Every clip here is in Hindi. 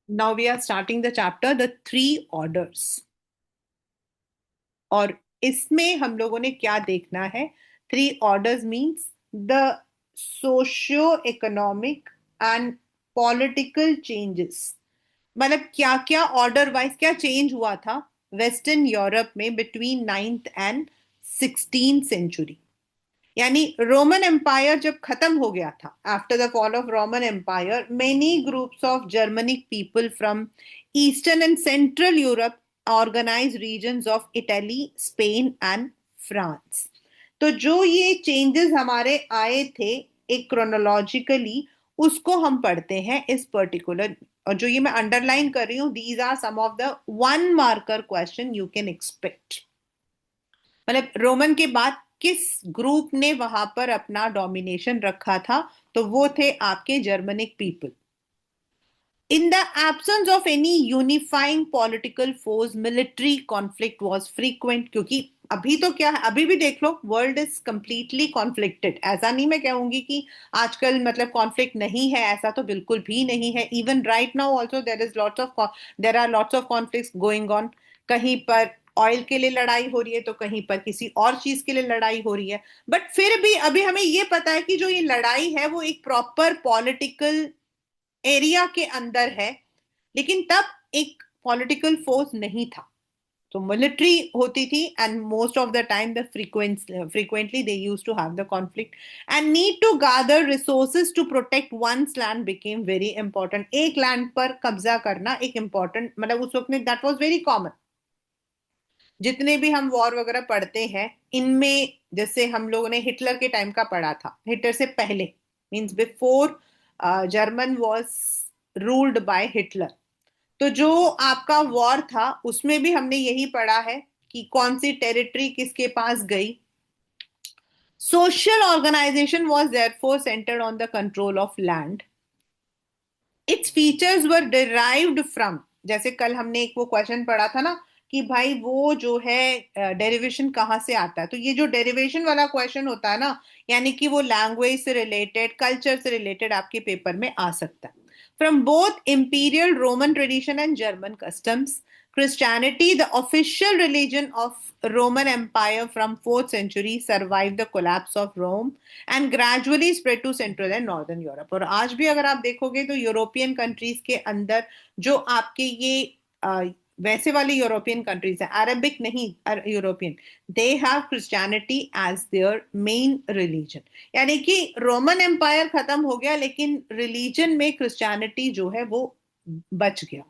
Now we are starting the chapter, the three orders. और इसमें हम लोगों ने क्या देखना है? Three orders means the socio economic and political changes. मतलब क्या क्या ऑर्डर वाइज क्या चेंज हुआ था वेस्टर्न यूरोप में between 9th and 16th century. यानी रोमन एम्पायर जब खत्म हो गया था, after the fall of Roman empire many groups of Germanic people from eastern and central Europe organise regions of Italy, Spain and France. तो जो ये चेंजेस हमारे आए थे एक क्रोनोलॉजिकली, उसको हम पढ़ते हैं इस पर्टिकुलर। और जो ये मैं अंडरलाइन कर रही हूँ, these are some of the one marker question you can expect. मतलब रोमन के बाद किस ग्रुप ने वहां पर अपना डोमिनेशन रखा था? तो वो थे आपके Germanic people. In the absence of any unifying political force, military conflict was frequent. क्योंकि अभी तो क्या है, अभी भी देख लो, वर्ल्ड इज कंप्लीटली कॉन्फ्लिक्टेड। ऐसा नहीं मैं कहूंगी कि आजकल मतलब कॉन्फ्लिक्ट नहीं है, ऐसा तो बिल्कुल भी नहीं है। Even right now also there are lots of conflicts going on. कहीं पर ऑयल के लिए लड़ाई हो रही है, तो कहीं पर किसी और चीज के लिए लड़ाई हो रही है। बट फिर भी अभी हमें ये पता है कि जो ये लड़ाई है वो एक प्रॉपर पॉलिटिकल एरिया के अंदर है। लेकिन तब एक पॉलिटिकल फोर्स नहीं था, तो मिलिट्री होती थी। And most of the time the frequently they used to have the conflict and need to gather resources to protect one's land became very important। एक लैंड पर कब्जा करना एक इंपॉर्टेंट, मतलब उस वक्त में दैट वाज वेरी कॉमन। जितने भी हम वॉर वगैरह पढ़ते हैं इनमें, जैसे हम लोगों ने हिटलर के टाइम का पढ़ा था, हिटलर से पहले means before German was ruled by Hitler. तो जो आपका वॉर था उसमें भी हमने यही पढ़ा है कि कौन सी टेरिटरी किसके पास गई। Social organisation was therefore centred on the control of land. Its features were derived from, जैसे कल हमने एक वो क्वेश्चन पढ़ा था ना कि भाई वो जो है डेरिवेशन कहाँ से आता है। तो ये जो डेरिवेशन वाला क्वेश्चन होता है ना, यानी कि वो लैंग्वेज से रिलेटेड, कल्चर से रिलेटेड आपके पेपर में आ सकता है। From both imperial Roman tradition and German customs, Christianity, the official religion of Roman Empire from 4th century, survived the collapse of Rome and gradually spread to Central and Northern Europe। और आज भी अगर आप देखोगे तो यूरोपियन कंट्रीज के अंदर जो आपके ये वैसे वाले यूरोपियन कंट्रीज हैं, अरबिक नहीं, European, they have Christianity as their main religion. यानी कि रोमन एम्पायर खत्म हो गया लेकिन रिलीजन में क्रिश्चियनिटी जो है वो बच गया।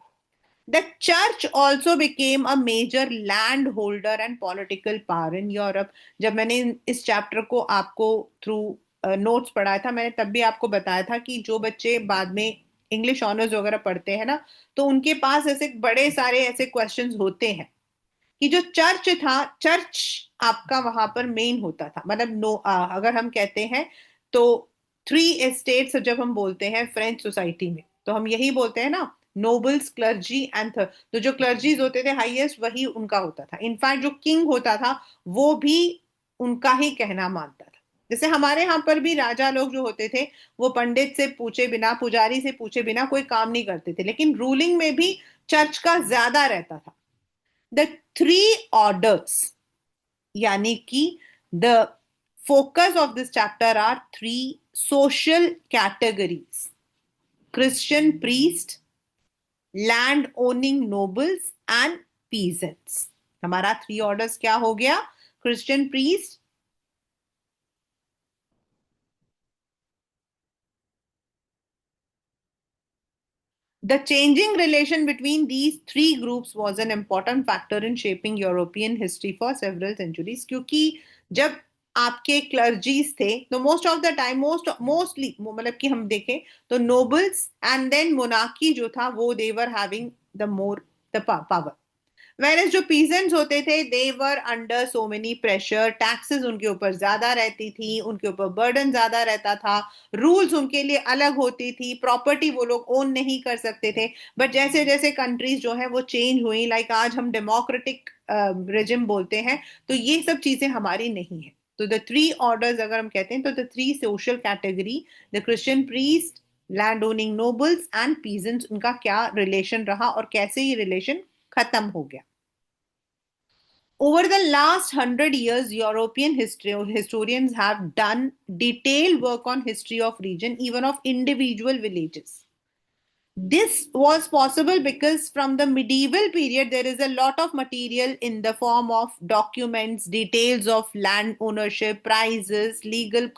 The church also became a major landholder and political power in Europe। जब मैंने इस चैप्टर को आपको थ्रू नोट्स पढ़ाया था, मैंने तब भी आपको बताया था कि जो बच्चे बाद में इंग्लिश ऑनर्स वगैरह पढ़ते हैं ना, तो उनके पास ऐसे बड़े सारे ऐसे क्वेश्चंस होते हैं कि जो चर्च था, चर्च आपका वहां पर मेन होता था। मतलब अगर हम कहते हैं तो थ्री एस्टेट्स जब हम बोलते हैं फ्रेंच सोसाइटी में, तो हम यही बोलते हैं ना, नोबल्स, क्लर्जी एंड तो जो क्लर्जीज होते थे हाईएस्ट, वही उनका होता था। इनफैक्ट जो किंग होता था वो भी उनका ही कहना मानता था। जैसे हमारे यहाँ पर भी राजा लोग जो होते थे वो पंडित से पूछे बिना, पुजारी से पूछे बिना कोई काम नहीं करते थे, लेकिन रूलिंग में भी चर्च का ज्यादा रहता था। द थ्री ऑर्डर्स, यानी कि the focus of this chapter are three social categories: Christian priest, land owning nobles and peasants. हमारा थ्री ऑर्डर्स क्या हो गया? Christian priest, the changing relation between these three groups was an important factor in shaping European history for several centuries। क्योंकि जब आपके क्लर्जीज थे तो most of the time, mostly मतलब कि हम देखें तो नोबल्स एंड देन मोनार्की जो था वो they were having the more the power. Whereas जो पीजेंट्स होते थे they were under so many pressure, taxes उनके ऊपर ज्यादा रहती थी, उनके ऊपर बर्डन ज्यादा रहता था, रूल्स उनके लिए अलग होती थी, प्रॉपर्टी वो लोग ओन नहीं कर सकते थे। बट जैसे जैसे कंट्रीज जो है वो चेंज हुई, लाइक आज हम डेमोक्रेटिक रेजिम बोलते हैं, तो ये सब चीजें हमारी नहीं है। तो द थ्री ऑर्डर्स अगर हम कहते हैं तो the three social category: the Christian priest, land owning nobles and peasants, उनका क्या रिलेशन रहा और कैसे ये रिलेशन खत्म हो गया. Over the last 100 years, European historians have done detailed work on history of region, even of individual villages. This was possible because from the medieval period, there is a lot of material in the form of documents, details of land ownership, prices, legal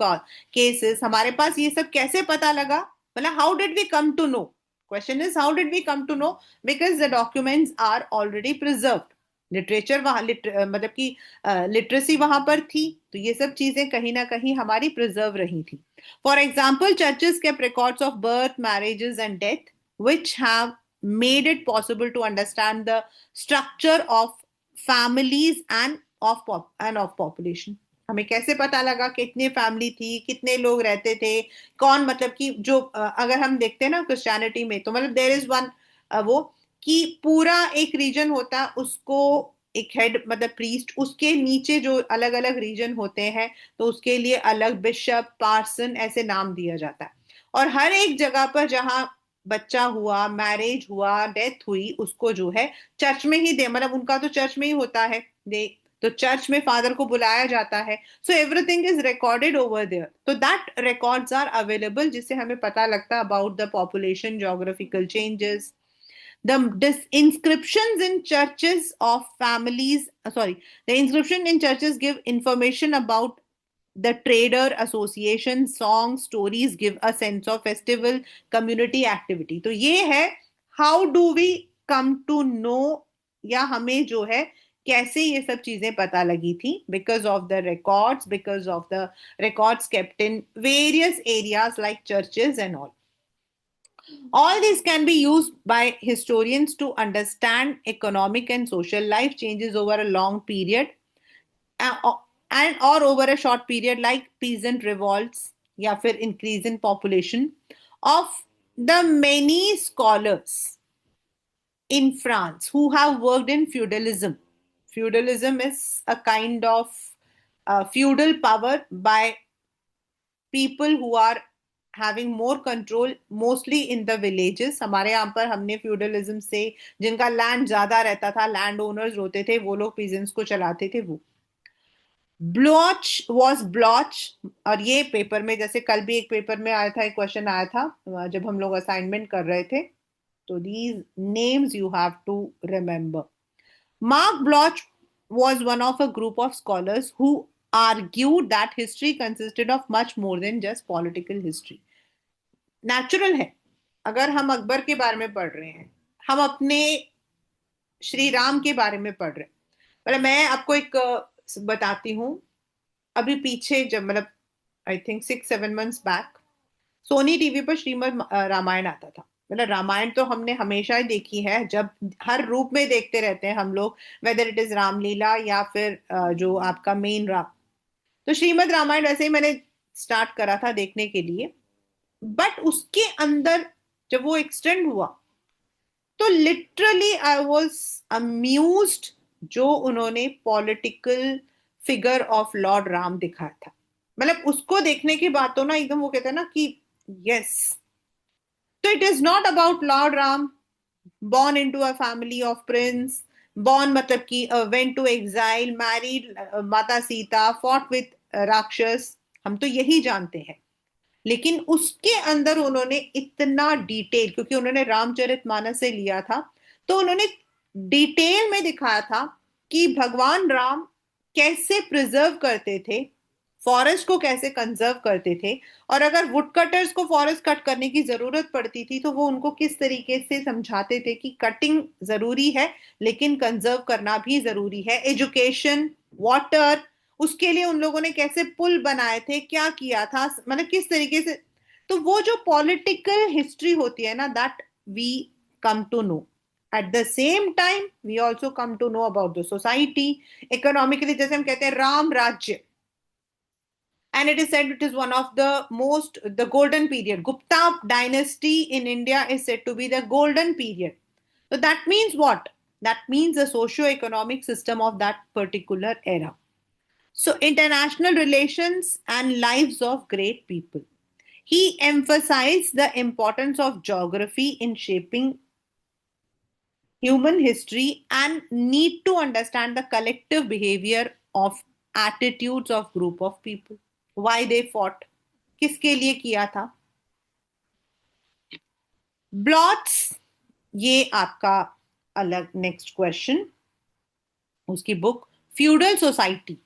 cases. हमारे पास ये सब कैसे पता लगा? मतलब how did we come to know? Question is how did we come to know? Because the documents are already preserved. Literature वहां मतलब कि लिटरेसी वहां पर थी, तो ये सब चीजें कहीं ना कहीं हमारी प्रिजर्व रही थी. For example, churches kept records of birth, marriages and death, which have made it possible to understand the structure of families and of population. हमें कैसे पता लगा कितनी फैमिली थी, कितने लोग रहते थे, कौन, मतलब कि जो अगर हम देखते हैं ना क्रिश्चियनिटी में, तो मतलब देयर इज वन वो कि पूरा एक रीजन होता है, उसको एक हेड मतलब प्रीस्ट, उसके नीचे जो अलग अलग रीजन होते हैं तो उसके लिए अलग बिशप, पार्सन ऐसे नाम दिया जाता है. और हर एक जगह पर जहां बच्चा हुआ, मैरिज हुआ, डेथ हुई, उसको जो है चर्च में ही दे, मतलब उनका तो चर्च में ही होता है दे, तो चर्च में फादर को बुलाया जाता है. So everything is recorded over there, तो दैट रिकॉर्ड्स आर अवेलेबल, जिससे हमें पता लगता है about the population, geographical changes. The inscriptions in churches of families, sorry, the inscription in churches give information about the trader association, songs, stories give a sense of festival, community activity. तो ये है how do we come to know, या हमें जो है कैसे ये सब चीजें पता लगी थी, because of the records, because of the records kept in various areas like churches and all. All these can be used by historians to understand economic and social life changes over a long period, and or over a short period like peasant revolts या फिर increase in population of the many scholars in France who have worked in feudalism. Feudalism is a kind of feudal power by people who are having more control mostly in the villages. हमारे यहाँ पर हमने feudalism से जिनका लैंड ज्यादा रहता था, लैंड ओनर्स होते थे, वो लोग पीजेंट्स को चलाते थे. वो ब्लॉच वॉज ब्लॉच, और ये पेपर में, जैसे कल भी एक पेपर में आया था, एक क्वेश्चन आया था जब हम लोग असाइनमेंट कर रहे थे, तो these names you have to remember. Mark Bloch was one of a group of scholars who argued that history consisted of much more than just political history. Natural है, अगर हम अकबर के बारे में पढ़ रहे हैं, हम अपने श्री राम के बारे में पढ़ रहे हैं, मतलब मैं आपको एक बताती हूँ. अभी पीछे जब मतलब I think 6-7 months back Sony TV पर श्रीमद् रामायण आता था. मतलब रामायण तो हमने हमेशा ही देखी है, जब हर रूप में देखते रहते हैं हम लोग, वेदर इट इज रामलीला या फिर जो आपका मेन राम. तो श्रीमद् रामायण वैसे ही मैंने स्टार्ट करा था देखने के लिए, बट उसके अंदर जब वो एक्सटेंड हुआ तो लिटरली आई वॉज अम्यूज्ड, जो उन्होंने political figure of Lord Ram दिखाया था. मतलब उसको देखने के बाद तो ना एकदम वो कहते हैं ना कि यस. तो it is not about Lord Ram born into a family of prince, born मतलब कि went to exile, married माता सीता, fought with राक्षस, हम तो यही जानते हैं. लेकिन उसके अंदर उन्होंने इतना डिटेल, क्योंकि उन्होंने रामचरितमानस से लिया था, तो उन्होंने डिटेल में दिखाया था कि भगवान राम कैसे प्रिजर्व करते थे, फॉरेस्ट को कैसे कंजर्व करते थे, और अगर वुड कटर्स को फॉरेस्ट कट करने की जरूरत पड़ती थी तो वो उनको किस तरीके से समझाते थे कि कटिंग जरूरी है लेकिन कंजर्व करना भी जरूरी है. एजुकेशन, वाटर, उसके लिए उन लोगों ने कैसे पुल बनाए थे, क्या किया था, मतलब किस तरीके से. तो वो जो पॉलिटिकल हिस्ट्री होती है ना, that we come to know. At the same time we also come to know about the society, economically, जैसे हम कहते हैं राम राज्य, and it is said it is one of the golden period. Gupta dynasty in India is said to be the golden period. So that means what? That means the socio-economic system of that particular era. So international relations and lives of great people. He emphasized the importance of geography in shaping human history and need to understand the collective behavior of attitudes of group of people. Why they fought, किसके लिए किया था. ब्लॉट्स, ये आपका अलग नेक्स्ट क्वेश्चन. उसकी book feudal society,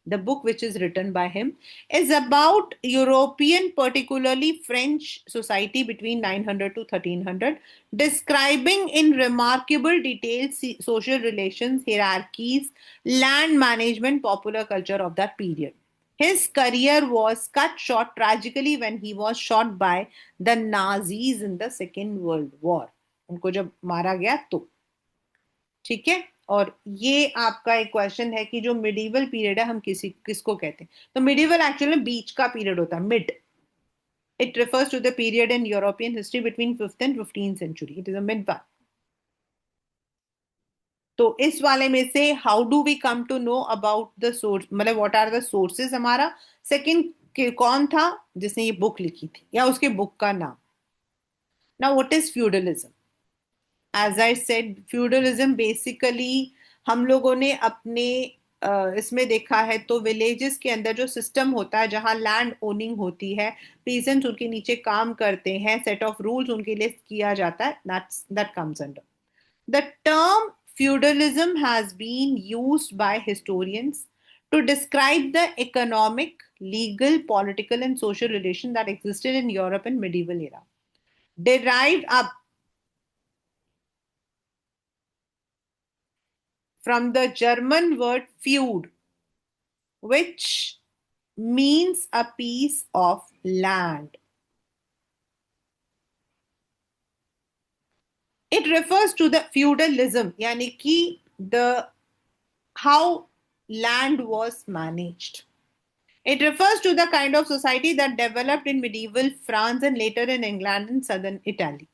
the book which is written by him, is about European, particularly French society between 900 to 1300, describing in remarkable detail social relations, hierarchies, land management, popular culture of that period. His career was cut short tragically when he was shot by the Nazis in the Second World War. उनको जब मारा गया तो. ठीक है. और ये आपका एक क्वेश्चन है कि जो मिडिवल पीरियड है हम किसको कहते हैं. तो मिडिवल एक्चुअली बीच का पीरियड होता है, mid. It refers to the period in European history between 5th and 15th century. It is a mid one. तो इस वाले में से how do we come to know about the source, मतलब व्हाट आर द सोर्सेज. हमारा सेकंड कौन था जिसने ये बुक लिखी थी, या उसके बुक का नाम. Now what is feudalism. As I said, feudalism basically हम लोगों ने अपने इसमें देखा है तो विलेजेस के अंदर जो सिस्टम होता है जहां लैंड ओनिंग होती है, पीजेंट्स उनके नीचे काम करते हैं, सेट ऑफ रूल्स उनके लिए किया जाता है, that comes under. The term feudalism has been used by historians to describe the economic, legal, political, and social relations that existed in Europe in medieval era. Derived up from the German word feud, which means a piece of land. It refers to the feudalism, yani ki the how land was managed. It refers to the kind of society that developed in medieval France and later in England and southern Italy.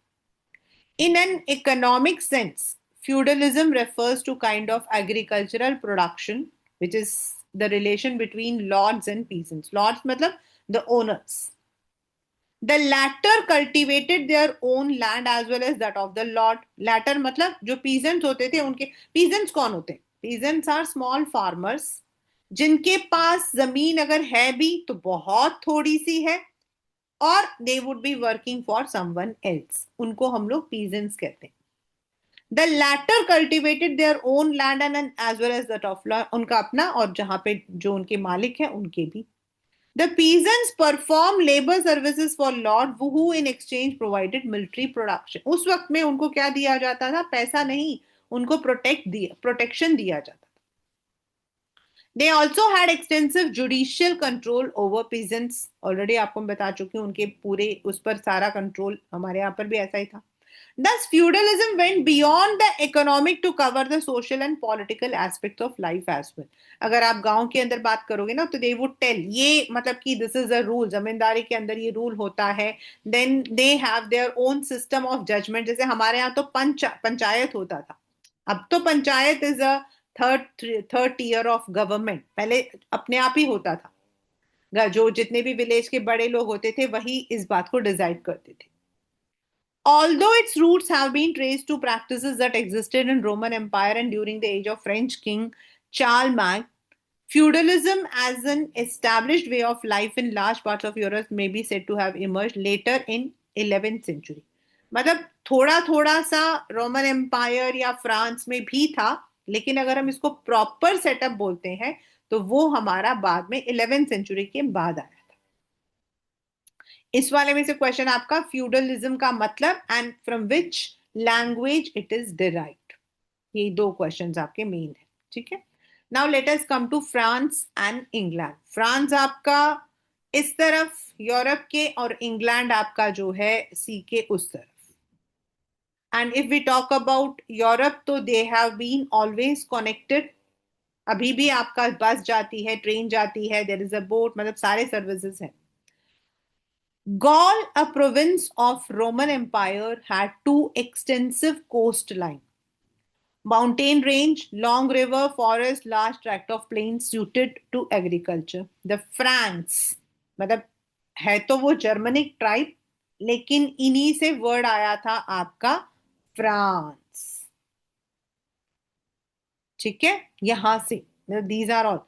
In an economic sense, feudalism refers to kind of agricultural production, which is the relation between lords and peasants. Lords matlab the owners. The latter cultivated their own land as well as that of the lord. Latter मतलब जो peasants होते थे उनके, peasants कौन होते हैं? Peasants are small farmers जिनके पास जमीन अगर है भी तो बहुत थोड़ी सी है, और they would be working for someone else. उनको हम लोग peasants कहते हैं. The latter cultivated their own land and as well as that of lord, उनका अपना, और जहां पे जो उनके मालिक हैं उनके भी. The peasants perform labor services for lord who in exchange provided military production. उस वक्त में उनको क्या दिया जाता था? पैसा नहीं, उनको प्रोटेक्शन दिया जाता था. They also had extensive judicial control over peasants. Already आपको मैं बता चुकी हूँ, उनके पूरे उस पर सारा कंट्रोल. हमारे यहाँ पर भी ऐसा ही था. Thus, feudalism went beyond the economic to cover the social and political aspects of life as well. अगर आप गांव के अंदर बात करोगे ना तो they would tell, ये मतलब कि this is a rule, जमींदारी के अंदर ये रूल होता है. Then they have their own system of judgment. जैसे हमारे यहाँ तो पंचायत होता था. अब तो panchayat is a third tier of government. पहले अपने आप ही होता था, जो जितने भी विलेज के बड़े लोग होते थे वही इस बात को डिसाइड करते थे. Although its roots have been traced to practices that existed in Roman Empire and during the age of French King Charlemagne, feudalism as an established way of life in large parts of Europe may be said to have emerged later in 11th century. मतलब थोड़ा थोड़ा सा रोमन एम्पायर या फ्रांस में भी था, लेकिन अगर हम इसको प्रॉपर सेटअप बोलते हैं तो वो हमारा बाद में 11th सेंचुरी के बाद आया. इस वाले में से क्वेश्चन आपका फ्यूडलिज्म का मतलब and from which language it is derived. ये दो क्वेश्चंस आपके मेन है. ठीक है. Now let us come to France and England. France आपका इस तरफ यूरोप के, और इंग्लैंड आपका जो है सी के उस तरफ. And if we talk about Europe तो they have been always connected. अभी भी आपका बस जाती है, ट्रेन जाती है, देयर इज अ बोट, मतलब सारे सर्विसेज हैं. Gaul, a province of Roman Empire, had two extensive coastlines. Mountain range, long river, forest, large tract of plains suited to agriculture. The Franks, मतलब है तो वो जर्मनिक ट्राइब, लेकिन इन्हीं से वर्ड आया था आपका फ्रांस। ठीक है, यहां से these are all.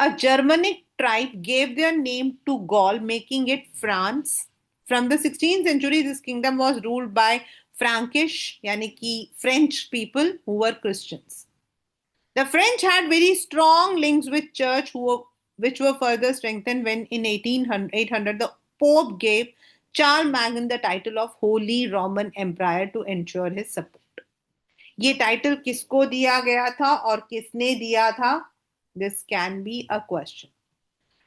A Germanic tribe gave their name to Gaul making it France. From the 16th century this kingdom was ruled by Frankish यानी कि French people who were Christians. The French had very strong links with church which were further strengthened when in 1800 the Pope gave Charlemagne the title of Holy Roman Empire to ensure his support. ये टाइटल किसको दिया गया था और किसने दिया था? This can be a question.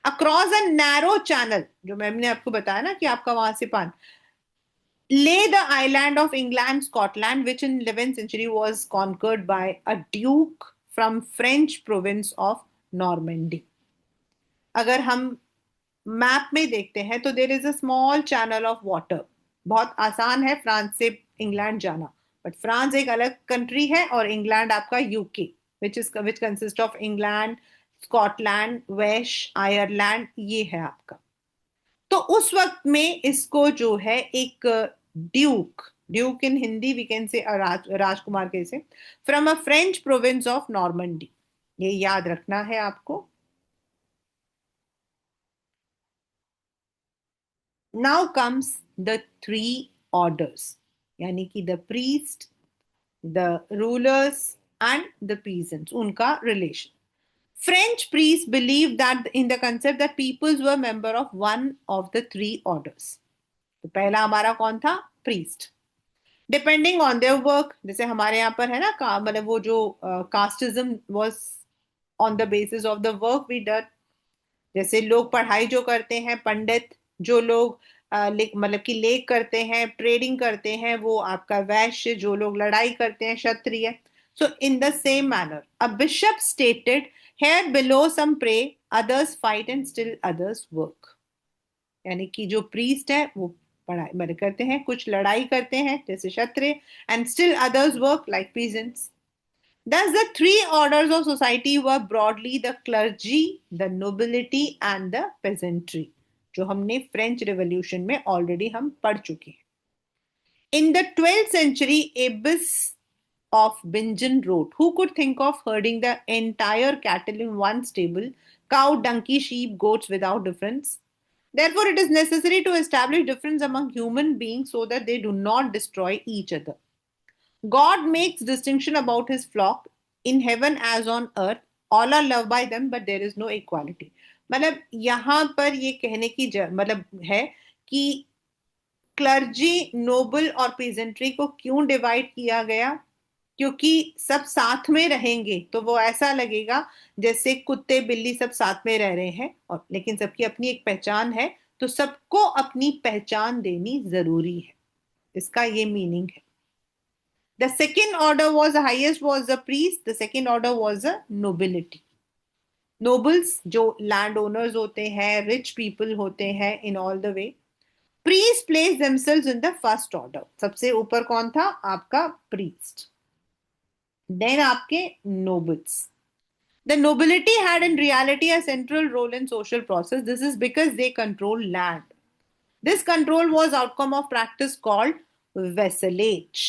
Across a narrow channel, जो मैंने आपको बताया ना कि आपका वहां से पान, lay the island of England, Scotland, which in 11th century was conquered by a duke from French province of Normandy. अगर हम मैप में देखते हैं तो there is a small channel of water. बहुत आसान है फ्रांस से इंग्लैंड जाना, बट फ्रांस एक अलग कंट्री है और इंग्लैंड आपका UK, which consist of England, Scotland, वेश, आयरलैंड, ये है आपका। तो उस वक्त में इसको जो है एक duke, duke in Hindi we can say राजकुमार कैसे, from a French province of Normandy, ये याद रखना है आपको। Now comes the three orders, यानी कि the priest, the rulers and the peasants, उनका relation. French priests believed that in the concept that peoples were member of one of the three orders. तो पहला हमारा कौन था? Priest. Depending on their work, जैसे हमारे यहाँ पर है ना मतलब वो जो casteism was on the basis of the work we done. जैसे लोग पढ़ाई जो करते हैं पंडित, जो लोग मतलब कि लेख करते हैं, ट्रेडिंग करते हैं, वो आपका वैश्य, जो लोग लड़ाई करते हैं क्षत्रिय। So in the same manner a bishop stated here below some pray, others fight and still others work. यानी कि जो प्रीस्ट है वो पढ़ाई मतलब करते हैं, कुछ लड़ाई करते हैं जैसे क्षत्रिय, and still others work like peasants. Thus, the three orders of society were broadly the clergy, the nobility, and the peasantry, जो हमने फ्रेंच रिवॉल्यूशन में ऑलरेडी हम पढ़ चुके हैं। In the 12th century, Abbess of Bingen wrote, who could think of herding the entire cattle in one stable, cow, donkey, sheep, goats without difference? Therefore, it is necessary to establish difference among human beings so that they do not destroy each other. God makes distinction about his flock in heaven as on earth. All are loved by them, but there is no equality. मतलब यहां पर ये कहने की मतलब है कि क्लर्जी, नोबल और पीजेंट्री को क्यों डिवाइड किया गया? क्योंकि सब साथ में रहेंगे तो वो ऐसा लगेगा जैसे कुत्ते बिल्ली सब साथ में रह रहे हैं, और लेकिन सबकी अपनी एक पहचान है, तो सबको अपनी पहचान देनी जरूरी है। इसका ये मीनिंग है। The second order was the highest was the priest. The second order was the nobility. Nobles जो लैंड ओनर्स होते हैं, रिच पीपल होते हैं in all the way. Priest place themselves in the first order. सबसे ऊपर कौन था? आपका प्रीस्ट। देन आपके nobles. The nobility had in reality a central role in social process. This is because they control land. This control was outcome of practice called vassalage.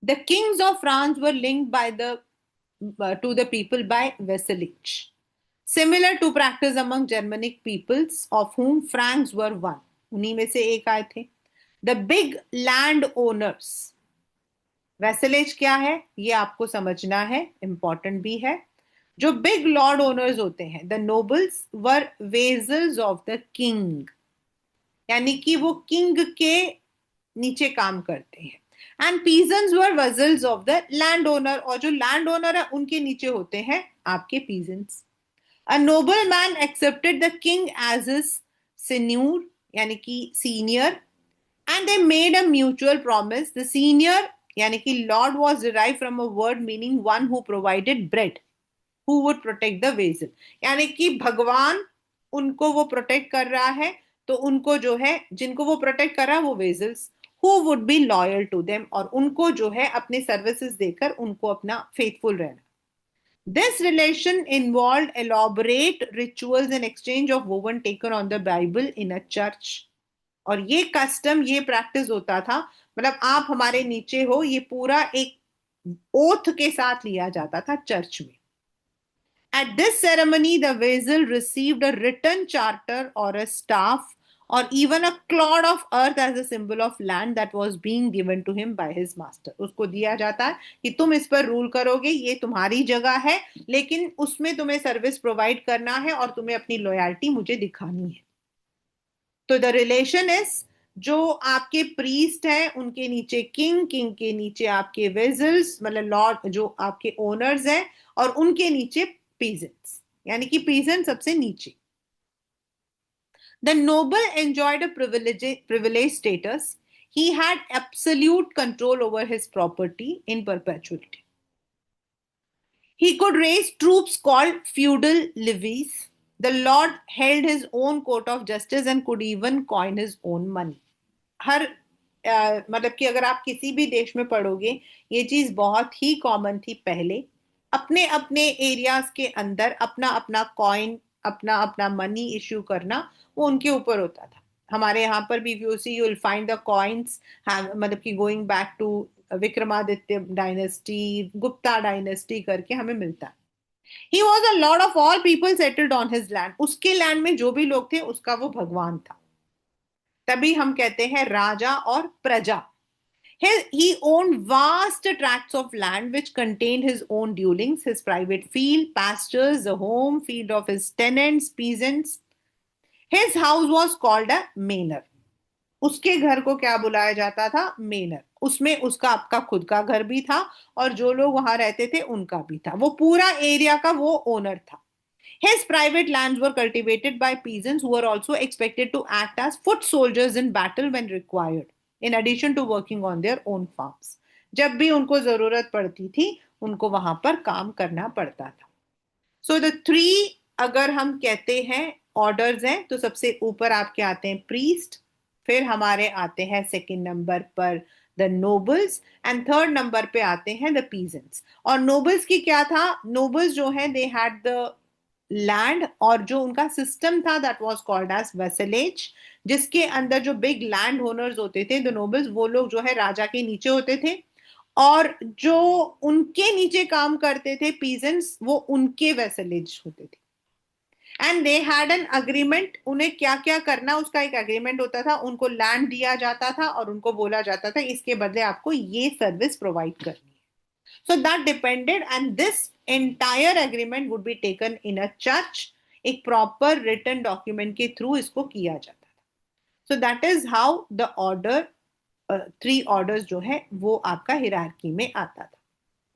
The kings of France were linked by the to the people by vassalage, similar to practice among Germanic peoples, of whom Franks were one. उन्हीं में से एक आए थे। The big land owners. वैसलेज क्या है ये आपको समझना है, इंपॉर्टेंट भी है। जो बिग लॉर्ड ओनर्स होते हैं, the nobles were vassals of the king, यानी कि वो किंग के नीचे काम करते हैं। And peasants were vassals of the land owner, और जो लैंड ओनर है उनके नीचे होते हैं आपके peasants. A noble man accepted the king as his senior, यानी कि senior, and they made a mutual promise. The senior यानी कि lord was derive from a word meaning one who provided bread, who would protect the vassal, यानी कि भगवान उनको वो प्रोटेक्ट कर रहा है, तो उनको जो है जिनको वो प्रोटेक्ट कर रहा है वो vassals, who would be loyal to them, और उनको जो है अपने सर्विसेज देकर उनको अपना फेथफुल रहना। This relation involved elaborate rituals and exchange of woven taken on the Bible in a church. और ये कस्टम, ये प्रैक्टिस होता था, मतलब आप हमारे नीचे हो, ये पूरा एक ओथ के साथ लिया जाता था चर्च में. At this ceremony, the vassal received a written charter or a staff or even a clod of earth as a symbol of land that was being given to him by his master. उसको दिया जाता है कि तुम इस पर रूल करोगे, ये तुम्हारी जगह है, लेकिन उसमें तुम्हें सर्विस प्रोवाइड करना है और तुम्हें अपनी लॉयल्टी मुझे दिखानी है. तो द रिलेशन इज, जो आपके प्रीस्ट हैं उनके नीचे किंग, किंग के नीचे आपके वेजल्स मतलब लॉर्ड जो आपके ओनर्स हैं, और उनके नीचे पीजेंट्स, यानी कि पीजेंट सबसे नीचे. The noble enjoyed a privilege status. he had absolute control over his property in perpetuity. He could raise troops called feudal levies. The lord held his own court of justice and could even coin his own money. हर मतलब कि अगर आप किसी भी देश में पढ़ोगे, ये चीज बहुत ही कॉमन थी पहले. अपने अपने एरियाज के अंदर अपना अपना कॉइन, अपना अपना मनी इश्यू करना, वो उनके ऊपर होता था. हमारे यहाँ पर भी you see, you will find the coins, मतलब कि going back to Vikramaditya dynasty, Gupta dynasty करके हमें मिलता है. He was a lord of all people settled on his land. उसके लैंड में जो भी लोग थे उसका वो भगवान था. तभी हम कहते हैं राजा और प्रजा. He owned vast tracts of land which contained his own dwellings, his private field, pastures, the home field of his tenants, peasants. His house was called a manor. उसके घर को क्या बुलाया जाता था? मेनर. उसमें उसका आपका खुद का घर भी था और जो लोग वहां रहते थे उनका भी था. वो पूरा एरिया का वो ओनर था. His private lands were cultivated by peasants who were also expected to act as foot soldiers in battle when required, in addition to working on their own farms. जब भी उनको जरूरत पड़ती थी, उनको वहां पर काम करना पड़ता था. सो द थ्री, अगर हम कहते हैं ऑर्डर्स हैं, तो सबसे ऊपर आपके आते हैं प्रीस्ट, फिर हमारे आते हैं सेकंड नंबर पर the nobles, and third number पे आते हैं द पीजेंट्स. और नोबल्स की क्या था? नोबल्स जो है दे हैड द लैंड, और जो उनका सिस्टम था दैट वाज कॉल्ड एज वेसलेज, जिसके अंदर जो बिग लैंड ओनर्स होते थे द नोबल्स, वो लोग जो है राजा के नीचे होते थे, और जो उनके नीचे काम करते थे पीजेंट्स, वो उनके वेसलेज होते थे. And they had an agreement. उन्हें क्या क्या करना उसका एक अग्रीमेंट होता था. उनको लैंड दिया जाता था और उनको बोला जाता था इसके बदले आपको ये सर्विस प्रोवाइड करनी है. So that depended, and this entire agreement would be taken in a church. एक proper written document के through इसको किया जाता था. So that is how the order, three orders जो है वो आपका hierarchy में आता था.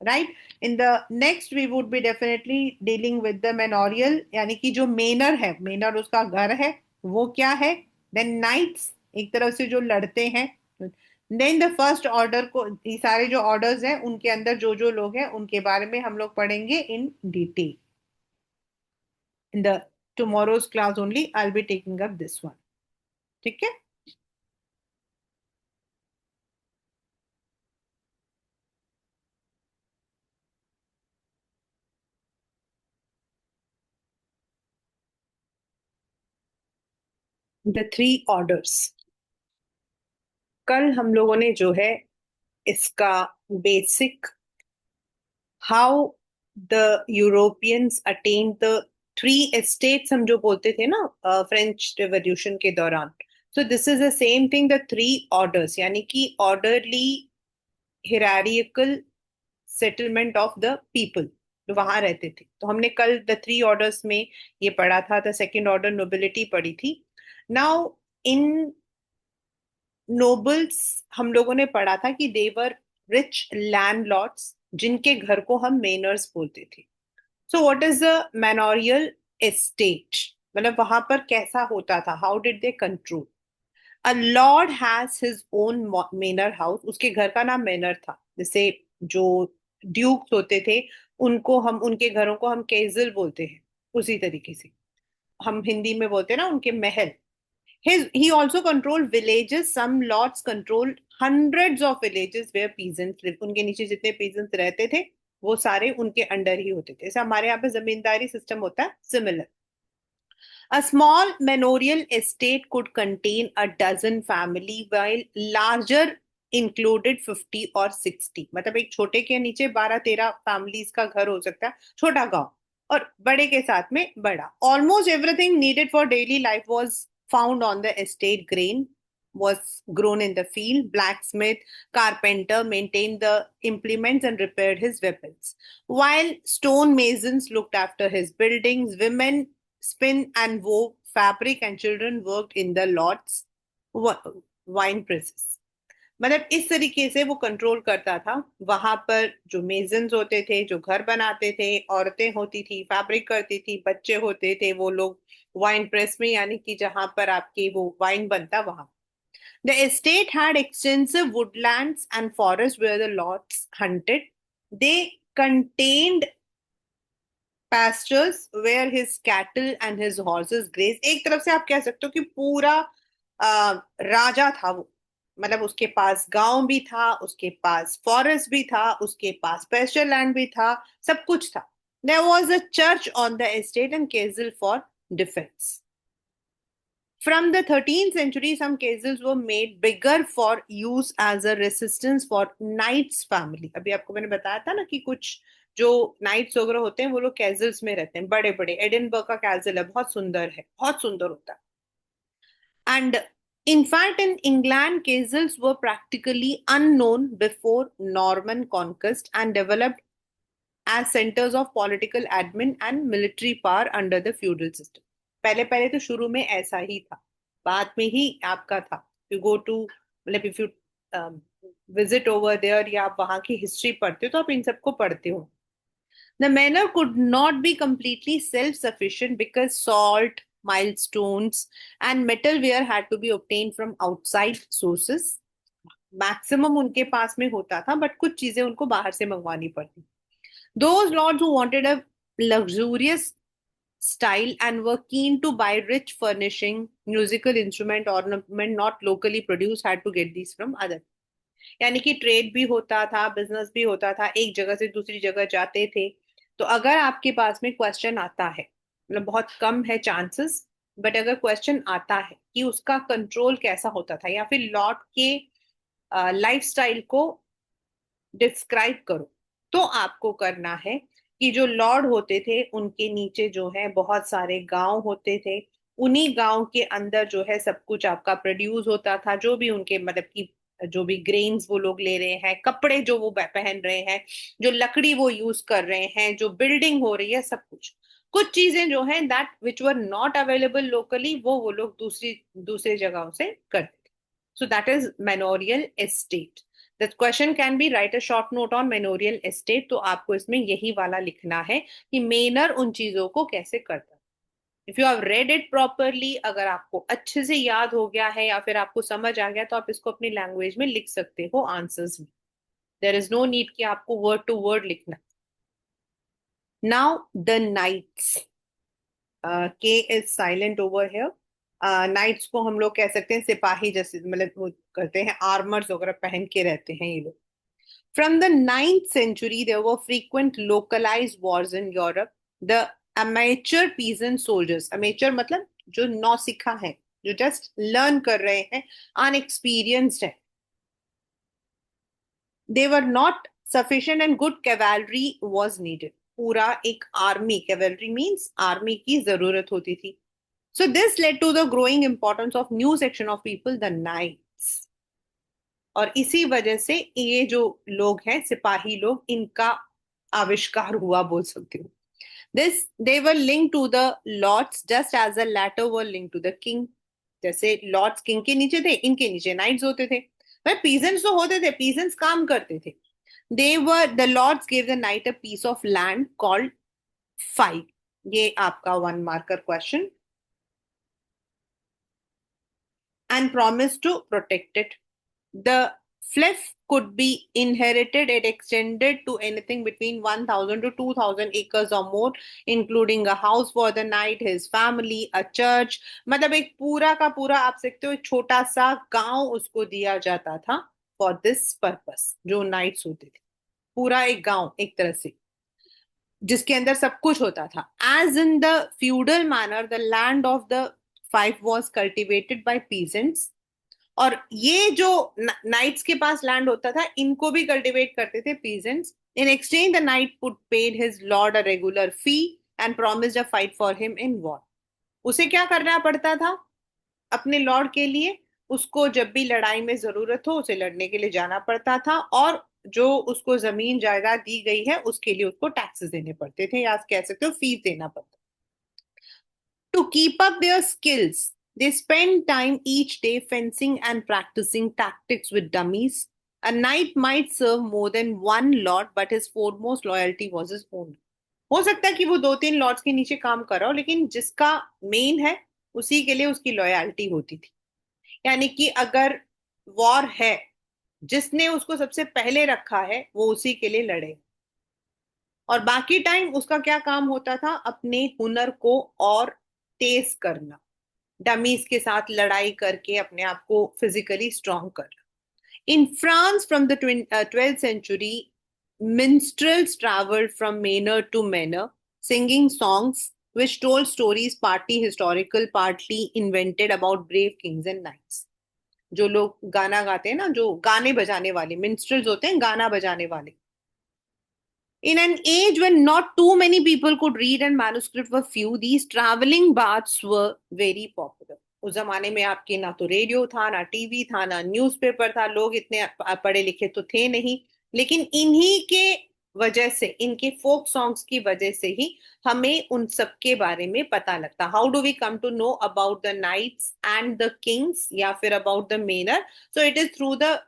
Right? In the next we would be definitely dealing with the manorial, यानी कि जो मेनर है, मेनर उसका घर है, वो क्या है. Then knights, एक तरफ से जो लड़ते हैं. देन द फर्स्ट ऑर्डर को, ये सारे जो ऑर्डर्स हैं उनके अंदर जो जो लोग हैं उनके बारे में हम लोग पढ़ेंगे in detail. In the tomorrow's class only I will be taking up this one. ठीक है. The three orders. कल हम लोगों ने जो है इसका basic, how the Europeans attain the three estates, हम जो बोलते थे ना फ्रेंच रिवॉल्यूशन के दौरान. So this is the same thing, the three orders, यानी कि orderly hierarchical settlement of the people जो वहां रहते थे. तो हमने कल द थ्री ऑर्डर्स में ये पढ़ा था. द सेकंड ऑर्डर नोबिलिटी पढ़ी थी. नाउ इन नोबल्स हम लोगों ने पढ़ा था कि देवर रिच लैंडलॉर्ड्स, जिनके घर को हम मेनर्स बोलते थे. So what is the manorial estate, मतलब वहां पर कैसा होता था, how did they control. A lord has his own manor house. उसके घर का नाम मेनर था. जैसे जो ड्यूक्स होते थे, उनको हम, उनके घरों को हम केजल बोलते हैं, उसी तरीके से हम हिंदी में बोलते हैं ना उनके महल. He also controlled villages. Some lords controlled hundreds of villages where peasants live. उनके नीचे जितने peasants रहते थे वो सारे उनके अंडर ही होते थे। जैसे हमारे यहाँ पे जमींदारी सिस्टम होता है, similar. A small manorial estate could contain a dozen family while larger included 50 or 60। मतलब एक छोटे के नीचे 12-13 फैमिलीज का घर हो सकता है, छोटा गांव, और बड़े के साथ में बड़ा। Almost everything needed for daily life was found on the estate. Grain was grown in the field. Blacksmith, carpenter maintained the implements and repaired his weapons, while stone masons looked after his buildings. Women spin and wove fabric and children worked in the lots wine presses। मतलब इस तरीके से वो कंट्रोल करता था। वहां पर जो मेजन्स होते थे, जो घर बनाते थे, औरतें होती थी, फैब्रिक करती थी, बच्चे होते थे, वो लोग वाइन प्रेस में, यानी कि जहां पर आपकी वो वाइन बनता वहां। The estate had extensive woodlands and forests where the lots hunted. They contained pastures where his cattle and his horses grazed। एक तरफ से आप कह सकते हो कि पूरा राजा था वो। मतलब उसके पास गांव भी था, उसके पास फॉरेस्ट भी था, उसके पास पेस्चर लैंड भी था, सब कुछ था। There was a church on the estate and castle for defense। From the 13th century, some castles were made bigger for use as a resistance for knights family। अभी आपको मैंने बताया था ना कि कुछ जो नाइट्स वगैरह होते हैं वो लोग कैजल्स में रहते हैं, बड़े बड़े। एडिनबर्ग का कैसल है, बहुत सुंदर है, बहुत सुंदर होता है। And in fact, in England, castles were practically unknown before Norman conquest and developed as centers of political admin and military power under the feudal system। पहले पहले तो शुरू में ऐसा ही था, बाद में ही आपका था। यू गो टू, मतलब if you visit over there या आप वहां की हिस्ट्री पढ़ते हो तो आप इन सबको पढ़ते हो। The manor could not be completely self-sufficient because salt, milestones, and metalware had to be obtained from outside sources। Maximum उनके पास में होता था, बट कुछ चीजें उनको बाहर से मंगवानी पड़ती। Those lords who wanted a luxurious style and were keen to buy rich furnishing, musical instrument, ornament not locally produced had to get these from other। यानी कि ट्रेड भी होता था, बिजनेस भी होता था, एक जगह से दूसरी जगह जाते थे। तो अगर आपके पास में क्वेश्चन आता है, मतलब बहुत कम है चांसेस, बट अगर क्वेश्चन आता है कि उसका कंट्रोल कैसा होता था या फिर लॉर्ड के लाइफस्टाइल को डिस्क्राइब करो, तो आपको करना है कि जो लॉर्ड होते थे उनके नीचे जो है बहुत सारे गांव होते थे। उन्हीं गांव के अंदर जो है सब कुछ आपका प्रोड्यूस होता था, जो भी उनके मतलब कि जो भी ग्रेन्स वो लोग ले रहे हैं, कपड़े जो वो पहन रहे हैं, जो लकड़ी वो यूज कर रहे हैं, जो बिल्डिंग हो रही है, सब कुछ। कुछ चीजें जो है that which were not available locally, वो लोग दूसरी दूसरी जगहों से करते थे। So that is manorial estate. The question can be write a short note on manorial estate. तो आपको इसमें यही वाला लिखना है कि मेनर उन चीजों को कैसे करता है। If you have read it properly, अगर आपको अच्छे से याद हो गया है या फिर आपको समझ आ गया, तो आप इसको अपनी लैंग्वेज में लिख सकते हो आंसर्स में। देयर इज नो नीड कि आपको वर्ड टू वर्ड लिखना। Now the knights, K is silent over here. Knights को हम लोग कह सकते हैं सिपाही, जैसे मतलब वो करते हैं, आर्मर्स वगैरह पहन के रहते हैं ये लोग। From the 9th century, there were frequent localized wars in Europe। The amateur peasant soldiers, amateur मतलब जो नौसिखा हैं, जो जस्ट लर्न कर रहे हैं, अनएक्सपीरियंस्ड है, they were not sufficient and good cavalry was needed। पूरा एक आर्मी, cavalry means आर्मी की जरूरत होती थी। So this led to the growing importance of new section of people, the knights। और इसी वजह से ये जो लोग हैं सिपाही लोग, इनका आविष्कार हुआ बोल सकती हूँ। This they were link to the lords just as the latter were link to the king. जैसे लॉर्ड्स किंग के नीचे थे, इनके नीचे नाइट्स होते थे। भाई पीजेंट्स तो होते थे, पीजेंट्स काम करते थे। They were the lords give the knight a piece of land called fief. ये आपका 1 marker question. And promise to protect it. The fief could be inherited. It extended to anything between 1,000 to 2,000 acres or more, including a house for the knight, his family, a church। मतलब एक पूरा का पूरा आप सकते हो एक छोटा सा गांव उसको दिया जाता था फॉर दिस पर्पस, जो नाइट्स होते थे। पूरा एक गांव एक तरह से, जिसके अंदर सब कुछ होता था. As in the feudal manor the land of the fief was cultivated by peasants. और ये जो नाइट्स के पास लैंड होता था, इनको भी कल्टिवेट करते थे peasants. In exchange the night put paid his Lord a regular fee and promised a fight for him in war. उसे क्या करना पड़ता था अपने लॉर्ड के लिए? उसको जब भी लड़ाई में जरूरत हो उसे लड़ने के लिए जाना पड़ता था, और जो उसको जमीन जायदाद दी गई है उसके लिए उसको टैक्सेस देने पड़ते थे, या कह सकते हो फीस देना पड़ता. To keep up their skills, they spent time each day fencing and practicing tactics with dummies. A knight might serve more than one lord, but his foremost loyalty was his own. हो सकता है कि वो दो तीन लॉर्ड्स के नीचे काम कर रहा हो, लेकिन जिसका मेन है उसी के लिए उसकी लॉयल्टी होती थी. यानी कि अगर वॉर है, जिसने उसको सबसे पहले रखा है वो उसी के लिए लड़े. और बाकी टाइम उसका क्या काम होता था? अपने हुनर को और तेज करना, डमीज के साथ लड़ाई करके अपने आप को फिजिकली स्ट्रांग करना. In France from the 12th century, minstrels traveled from manor to manor singing songs which told stories partly historical, partly invented about brave kings and knights. जो लोग गाना गाते हैं ना, जो गाने बजाने वाले मिन्स्ट्रल्स होते हैं, गाना बजाने वाले. In an age when not too many people could read and manuscript were few, these traveling bards were very popular. उस जमाने में आपके ना तो रेडियो था, ना टीवी था, ना न्यूज़पेपर था, लोग इतने पढ़े लिखे तो थे नहीं. लेकिन इन्हीं के वजह से, इनके फोक सॉन्ग्स की वजह से ही हमें उन सब के बारे में पता लगता. How do we come to know about the knights and the kings, या फिर about the manor? So it is through the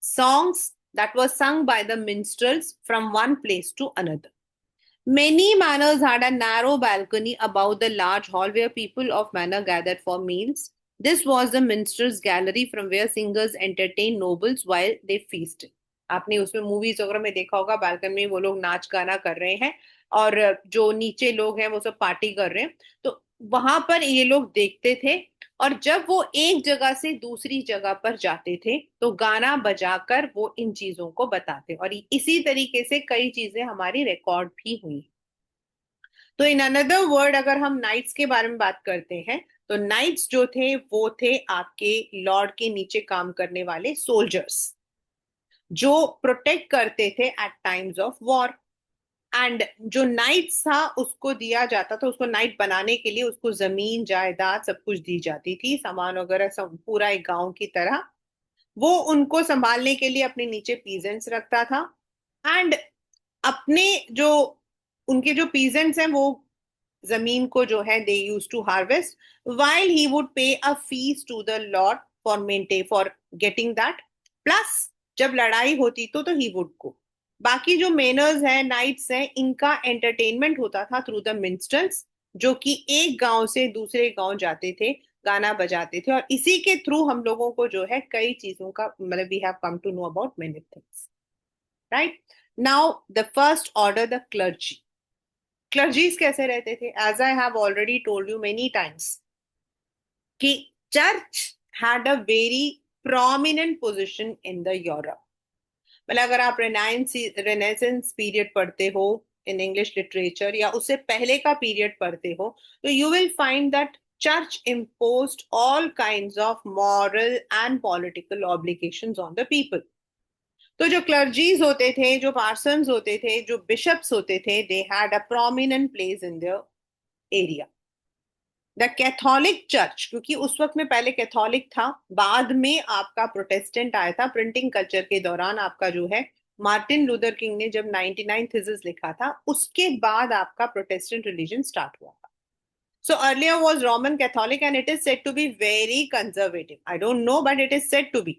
songs that were sung by the minstrels from one place to another. Many manors had a narrow balcony above the large hall where people of manor gathered for meals. This was the minstrels' gallery from where singers entertained nobles while they feasted. आपने उसमें मूवीज वगैरह में देखा होगा, बालकनी में वो लोग नाच गाना कर रहे हैं और जो नीचे लोग हैं वो सब पार्टी कर रहे हैं. तो वहां पर ये लोग देखते थे, और जब वो एक जगह से दूसरी जगह पर जाते थे तो गाना बजाकर वो इन चीजों को बताते, और इसी तरीके से कई चीजें हमारी रिकॉर्ड भी हुई. तो इन अनदर वर्ड, अगर हम नाइट्स के बारे में बात करते हैं, तो नाइट्स जो थे वो थे आपके लॉर्ड के नीचे काम करने वाले सोल्जर्स, जो प्रोटेक्ट करते थे at times of war. And जो नाइट्स था उसको दिया जाता था, उसको नाइट बनाने के लिए उसको जमीन जायदाद सब कुछ दी जाती थी, सामान वगैरह सब, पूरा एक गांव की तरह. वो उनको संभालने के लिए अपने नीचे पीजेंट्स रखता था. एंड अपने जो उनके जो पीजेंट्स हैं वो जमीन को जो है they use to harvest, while he would pay a fee to the lord for maintain for getting that. Plus जब लड़ाई होती तो ही वुड गो. बाकी जो मेनर्स हैं, नाइट्स हैं, इनका एंटरटेनमेंट होता था थ्रू द मिन्स्ट्रल्स, जो कि एक गांव से दूसरे गांव जाते थे, गाना बजाते थे, और इसी के थ्रू हम लोगों को जो है कई चीजों का मतलब we have come to know about many things. Right now the first order, the clergy. Clergies कैसे रहते थे? As I have already told you many times कि church had a very prominent position in the Europe. मतलब अगर आप रेनेसेंस पीरियड पढ़ते हो इन इंग्लिश लिटरेचर, या उससे पहले का पीरियड पढ़ते हो, तो you will find that church imposed all kinds of moral and political obligations on the people. तो जो क्लर्जीज होते थे, जो पार्सन्स होते थे, जो बिशप्स होते थे, they had a prominent place in their area. The Catholic church, क्योंकि उस वक्त में पहले कैथोलिक था, बाद में आपका प्रोटेस्टेंट आया था प्रिंटिंग कल्चर के दौरान. आपका जो है मार्टिन लूथर किंग ने जब 99 थीसिस लिखा था, उसके बाद आपका प्रोटेस्टेंट रिलीजन स्टार्ट हुआ था. So earlier was Roman Catholic and it is said to be very conservative. I don't know, but it is said to be.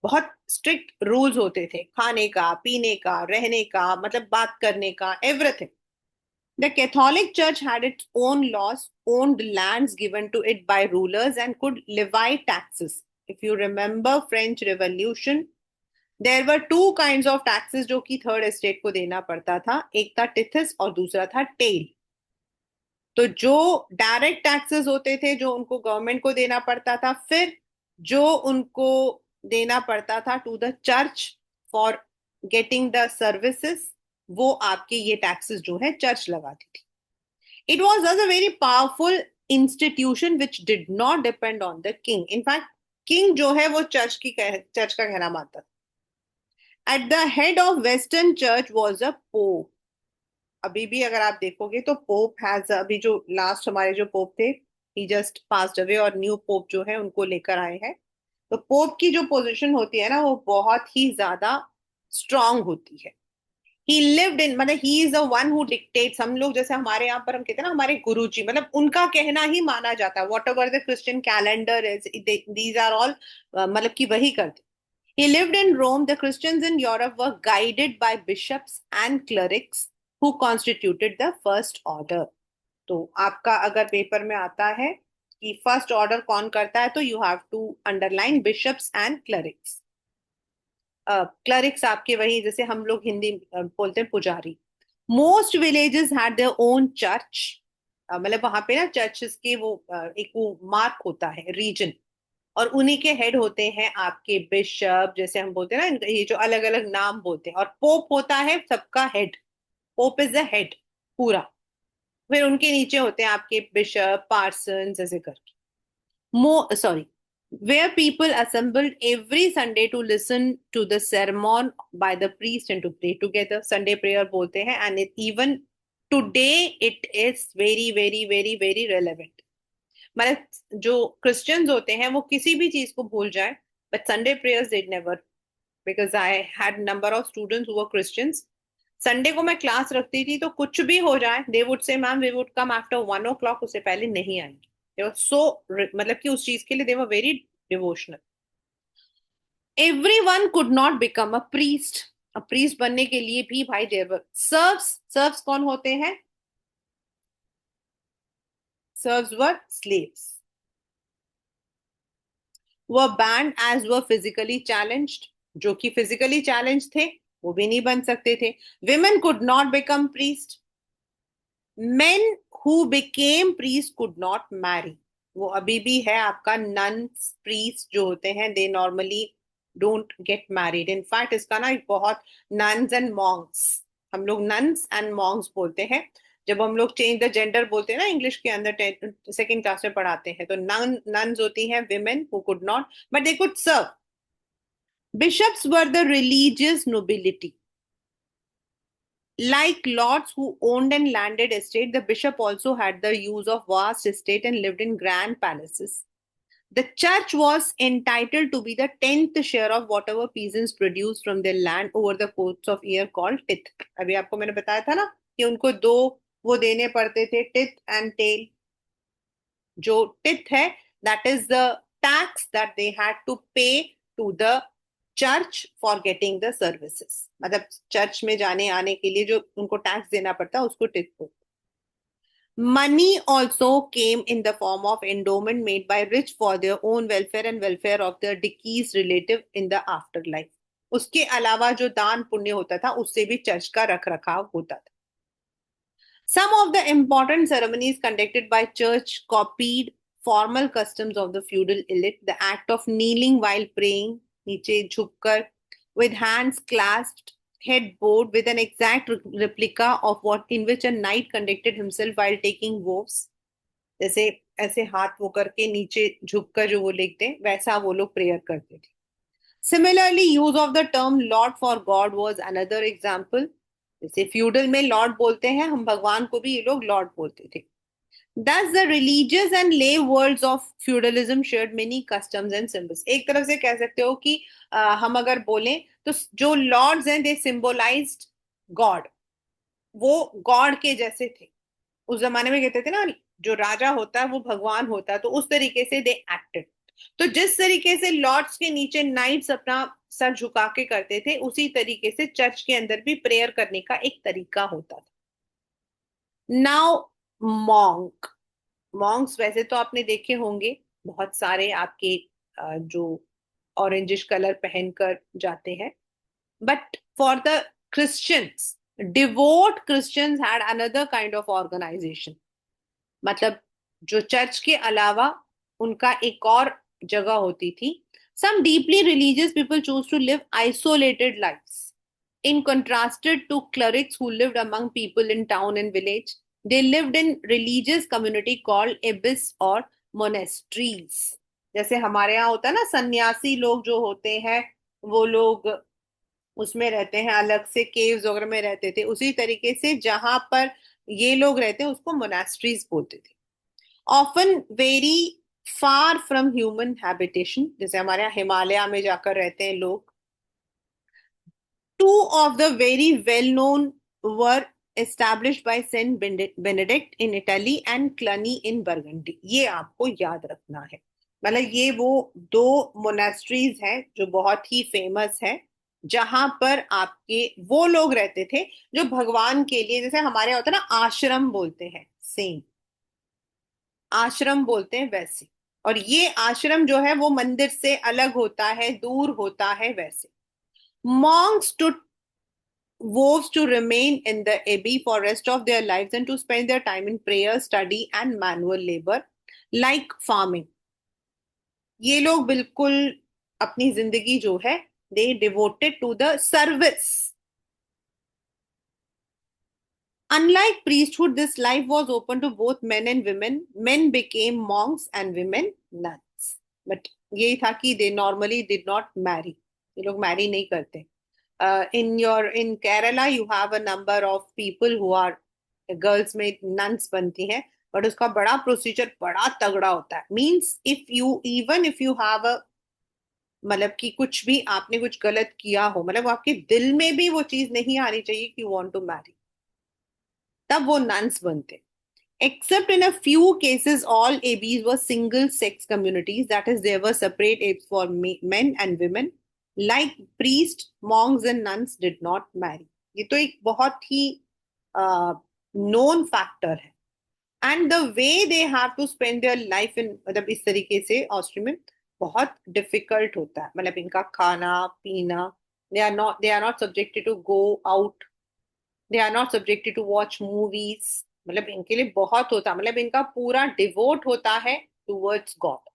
बहुत स्ट्रिक्ट रूल्स होते थे, खाने का, पीने का, रहने का, मतलब बात करने का, everything. The Catholic Church had its own laws, owned lands given to it by rulers, and could levy taxes. If you remember French Revolution, there were two kinds of taxes जो कि थर्ड एस्टेट को देना पड़ता था. एक था टिथस और दूसरा था टेल. तो जो डायरेक्ट टैक्सेस होते थे जो उनको गवर्नमेंट को देना पड़ता था, फिर जो उनको देना पड़ता था to the church for getting the services, वो आपके ये टैक्सेस जो है चर्च लगाती थी. It was a very powerful institution which did not depend on the king. In fact king जो है वो चर्च का कहना मानता था. At the head of western church was a pope. अभी भी अगर आप देखोगे तो पोप हैज, अभी जो लास्ट हमारे जो पोप थे, ही जस्ट पास्ड अवे, और न्यू पोप जो है उनको लेकर आए हैं. तो पोप की जो पोजीशन होती है ना वो बहुत ही ज्यादा स्ट्रांग होती है. ही लिव्ड इन, मतलब he is the one who dictates. हम लोग जैसे हमारे यहाँ पर हम कहते हैं ना हमारे गुरु जी, मतलब उनका कहना ही माना जाता है. Whatever the Christian calendar is, these are all, मतलब कि वही करते. He lived in Rome. The Christians in Europe were guided by bishops and clerics who constituted the first order. तो आपका अगर पेपर में आता है कि फर्स्ट ऑर्डर कौन करता है, तो you have to underline bishops and clerics. Clerics आपके वही जैसे हम लोग हिंदी बोलते हैं पुजारी. Most villages had their own church. मतलब वहां पे ना चर्चेस के वो एक वो मार्क होता है रीजन, और उन्हीं के हेड होते हैं आपके बिशप, जैसे हम बोलते हैं ना ये जो अलग अलग नाम बोलते हैं. और पोप होता है सबका head. Pope is the head पूरा. फिर उनके नीचे होते हैं आपके बिशप, पार्सन, ऐसे करके. Sorry, where people assembled every Sunday to listen to the sermon by the priest and to pray together. Sunday prayer बोलते हैं, and even today it is very very very very relevant. मतलब जो क्रिश्चियंस होते हैं वो किसी भी चीज को भूल जाए, but Sunday prayers they never, because I had number of students who were Christians. Sunday को मैं क्लास रखती थी तो कुछ भी हो जाए, they would say ma'am we would come after 1 o'clock, उससे पहले नहीं आएंगे. दे वर सो, मतलब कि उस चीज के लिए they were very devotional. Every one could not become a priest. A priest बनने के लिए भी भाई देयर वर सर्व्स. सर्व्स कौन होते हैं? Serfs were slaves. Were banned as were physically challenged. जो कि फिजिकली चैलेंज थे वो भी नहीं बन सकते थे. Women could not become priest. men who became priest could not marry. वो अभी भी है आपका. nuns priest जो होते हैं they normally don't get married. in fact इसका ना एक बहुत, nuns and monks, हम लोग nuns and monks बोलते हैं. जब हम लोग चेंज द जेंडर बोलते हैं ना इंग्लिश के अंदर, सेकेंड क्लास में पढ़ाते हैं, तो nuns होती हैं women who could not but they could serve. bishops were the religious nobility. Like lords who owned and landed estate, the bishop also had the use of vast estate and lived in grand palaces. The church was entitled to be the 10th share of whatever peasants produced from their land over the course of year called tithe. अभी आपको मैंने बताया था ना कि उनको दो वो देने पड़ते थे, टिथ एंड टेल. जो टिथ है that is the tax that they had to pay to the church for getting the services. मतलब चर्च में जाने आने के लिए जो उनको टैक्स देना पड़ता है उसको टिथ बोलते. Money also came in the form of endowment made by rich for their own welfare and welfare of their deceased relative in the afterlife. उसके अलावा जो दान पुण्य होता था उससे भी चर्च का रख रखाव होता था. Some of the important ceremonies conducted by church copied formal customs of the feudal elite. The act of kneeling while praying, नीचे झुककर, with hands clasped, head bowed, with an exact replica of what in which a knight conducted himself while taking vows. जैसे ऐसे हाथ वो करके नीचे झुककर जो वो लिखते हैं वैसा वो लोग प्रेयर करते थे. Similarly, use of the term Lord for God was another example. जैसे फ्यूडल में लॉर्ड बोलते हैं, हम भगवान को भी ये लोग लॉर्ड बोलते थे. Thus, the religious and lay worlds of feudalism shared many customs and symbols. एक तरफ से कह सकते हो कि हम अगर बोलें तो जो लॉर्ड्स हैं दे सिंबलाइज्ड गॉड. वो गॉड के जैसे थे. उस जमाने में कहते थे ना जो राजा होता है वो भगवान होता है, तो उस तरीके से दे एक्टेड. तो जिस तरीके से लॉर्ड्स के नीचे नाइट्स अपना सर झुका के करते थे, उसी तरीके से चर्च के अंदर भी प्रेयर करने का एक तरीका होता था. Now monk. मॉन्क्स वैसे तो आपने देखे होंगे बहुत सारे आपके जो ऑरेंजिश कलर पहनकर जाते हैं, but for the Christians, devout Christians had another kind of organisation. मतलब जो चर्च के अलावा उनका एक और जगह होती थी. Some deeply religious people choose to live isolated lifes. In contrasted to clerics who lived among people in town and village, they lived in religious community called abbess or monasteries. जैसे हमारे यहाँ होता है ना, सन्यासी लोग जो होते हैं वो लोग उसमें रहते हैं, अलग से केव्स वगैरह में रहते थे, उसी तरीके से जहां पर ये लोग रहते हैं उसको मोनास्ट्रीज बोलते थे। Often very far from human habitation, जैसे हमारे यहाँ हिमालय में जाकर रहते हैं लोग। Two of the very well-known were established by Saint Benedict in Italy and Cluny in Burgundy. ये आपको याद रखना है। मतलब ये वो दो मोनेस्ट्रीज हैं जो बहुत ही फेमस है, जहां पर आपके वो लोग रहते थे जो भगवान के लिए, जैसे हमारे यहाँ होता है ना आश्रम बोलते हैं, सेम आश्रम बोलते हैं वैसे। और ये आश्रम जो है वो मंदिर से अलग होता है, दूर होता है वैसे। Monks stood vows to remain in the abbey for rest of their lives and to spend their time in prayer, study and manual labor like farming. ये लोग बिल्कुल अपनी जिंदगी जो है they devoted to the service. Unlike priesthood, this life was open to both men and women. Men became monks and women nuns. But ये था कि they normally did not marry. ये लोग marry नहीं करते. In Kerala you have a number of people who are girls में nuns बनती हैं, but उसका बड़ा प्रोसीजर बड़ा तगड़ा होता है। Means if you even if you have a, मतलब कि कुछ भी आपने कुछ गलत किया हो, मतलब आपके दिल में भी वो चीज नहीं आनी चाहिए कि यू वांट टू मैरी, तब वो नन्स बनते। Except in a few cases, all ABs were single sex communities. That is, there were separate ABs for men and women. Like priests, monks and nuns did not marry. ये तो एक बहुत ही known factor है। And the way they have to spend their life in, मतलब इस तरीके से ऑस्ट्रिया में बहुत डिफिकल्ट होता है। मतलब इनका खाना पीना, they are not subjected to go out, they are not subjected to watch movies। मतलब इनके लिए बहुत होता है, मतलब इनका पूरा डिवोट होता है towards God.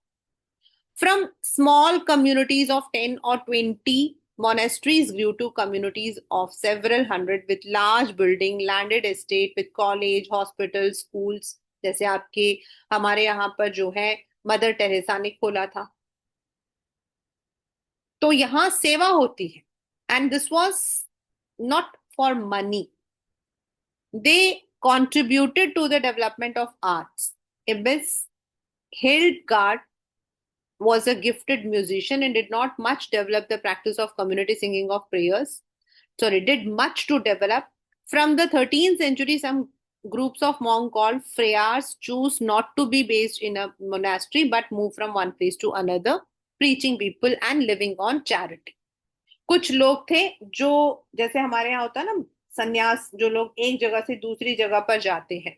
From small communities of 10 or 20, monasteries grew to communities of several hundred with large building, landed estate with college, hospitals, schools। जैसे आपके हमारे यहाँ पर जो है मदर टेरेसा ने खोला था, तो यहाँ सेवा होती है। And this was not for money, they contributed to the development of arts. Abbess Hildegard was a gifted musician and did not much develop the practice of community singing of prayers. Sorry, did much to develop. From the 13th century, some groups of monks called friars choose not to be based in a monastery but move from one place to another, preaching people and living on charity. कुछ लोग थे जो, जैसे हमारे यहाँ होता है ना सन्यास, जो लोग एक जगह से दूसरी जगह पर जाते हैं,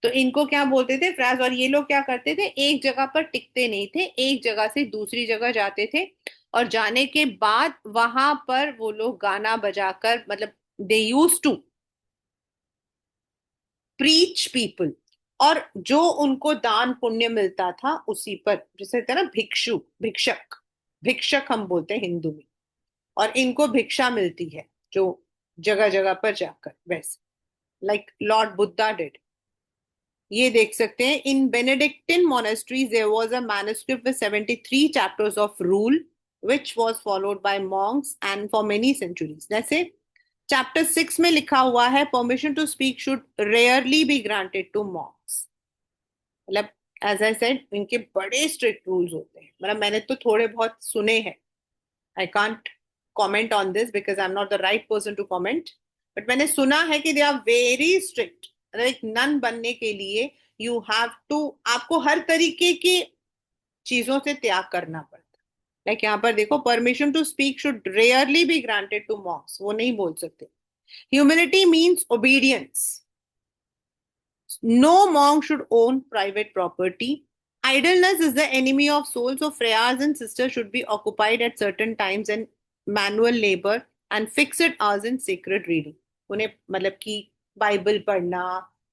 तो इनको क्या बोलते थे, फ्राज। और ये लोग क्या करते थे, एक जगह पर टिकते नहीं थे, एक जगह से दूसरी जगह जाते थे, और जाने के बाद वहां पर वो लोग गाना बजाकर, मतलब दे यूज टू प्रीच पीपल, और जो उनको दान पुण्य मिलता था उसी पर, जैसे था ना भिक्षु, भिक्षक, भिक्षक हम बोलते हैं हिंदू में, और इनको भिक्षा मिलती है जो जगह जगह पर जाकर, वैसे लाइक लॉर्ड बुद्धा डिड। ये देख सकते हैं, इन Benedictine monasteries there was a manuscript with 73 chapters of rule which was followed by monks and for many centuries। जैसे चैप्टर 6 में लिखा हुआ है, permission to speak should rarely be granted to monks. मतलब एज आई सेड, इनके बड़े स्ट्रिक्ट रूल्स होते हैं। मतलब मैंने तो थोड़े बहुत सुने हैं, I can't comment on this because I am not the right person to comment, but मैंने सुना है कि दे आर वेरी स्ट्रिक्ट। मतलब एक नन बनने के लिए यू हैव टू, आपको हर तरीके की चीजों से त्याग करना पड़ता है। लाइक यहाँ पर देखो, permission to speak should rarely be granted to monks, वो नहीं बोल सकते। Humility means obedience, no monk should own private property, idleness is the enemy of soul, so friars and sisters should be occupied at certain times and manual labor and fixed hours in sacred reading। उन्हें मतलब कि बाइबल पढ़ना,